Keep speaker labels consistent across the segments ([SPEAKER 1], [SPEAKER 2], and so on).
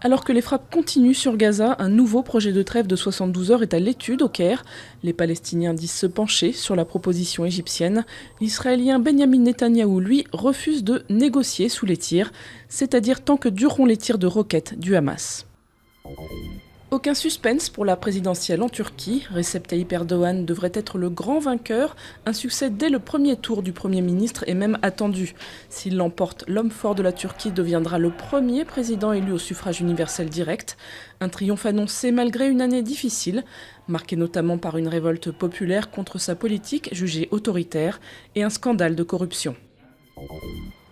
[SPEAKER 1] Alors que les frappes continuent sur Gaza, un nouveau projet de trêve de 72 heures est à l'étude au Caire. Les Palestiniens disent se pencher sur la proposition égyptienne. L'Israélien Benjamin Netanyahou, lui, refuse de négocier sous les tirs, c'est-à-dire tant que dureront les tirs de roquettes du Hamas. Aucun suspense pour la présidentielle en Turquie. Recep Tayyip Erdogan devrait être le grand vainqueur. Un succès dès le premier tour du Premier ministre est même attendu. S'il l'emporte, l'homme fort de la Turquie deviendra le premier président élu au suffrage universel direct. Un triomphe annoncé malgré une année difficile, marquée notamment par une révolte populaire contre sa politique jugée autoritaire et un scandale de corruption.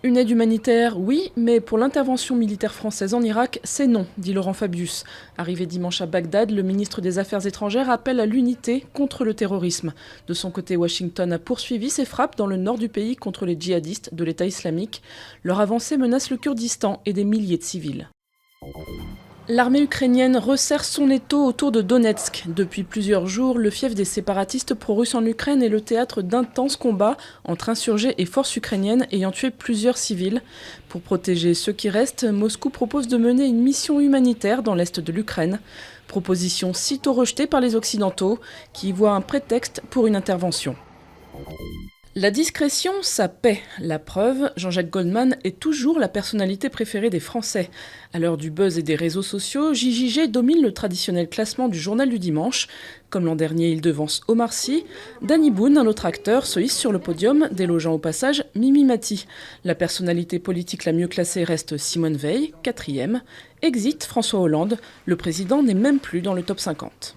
[SPEAKER 1] Une aide humanitaire, oui, mais pour l'intervention militaire française en Irak, c'est non, dit Laurent Fabius. Arrivé dimanche à Bagdad, le ministre des Affaires étrangères appelle à l'unité contre le terrorisme. De son côté, Washington a poursuivi ses frappes dans le nord du pays contre les djihadistes de l'État islamique. Leur avancée menace le Kurdistan et des milliers de civils. L'armée ukrainienne resserre son étau autour de Donetsk. Depuis plusieurs jours, le fief des séparatistes pro-russes en Ukraine est le théâtre d'intenses combats entre insurgés et forces ukrainiennes ayant tué plusieurs civils. Pour protéger ceux qui restent, Moscou propose de mener une mission humanitaire dans l'est de l'Ukraine. Proposition sitôt rejetée par les Occidentaux, qui y voient un prétexte pour une intervention. La discrétion, ça paie. La preuve, Jean-Jacques Goldman est toujours la personnalité préférée des Français. À l'heure du buzz et des réseaux sociaux, JJG domine le traditionnel classement du journal du dimanche. Comme l'an dernier, il devance Omar Sy. Danny Boone, un autre acteur, se hisse sur le podium, délogeant au passage Mimi Mati. La personnalité politique la mieux classée reste Simone Veil, 4e. Exit François Hollande. Le président n'est même plus dans le top 50.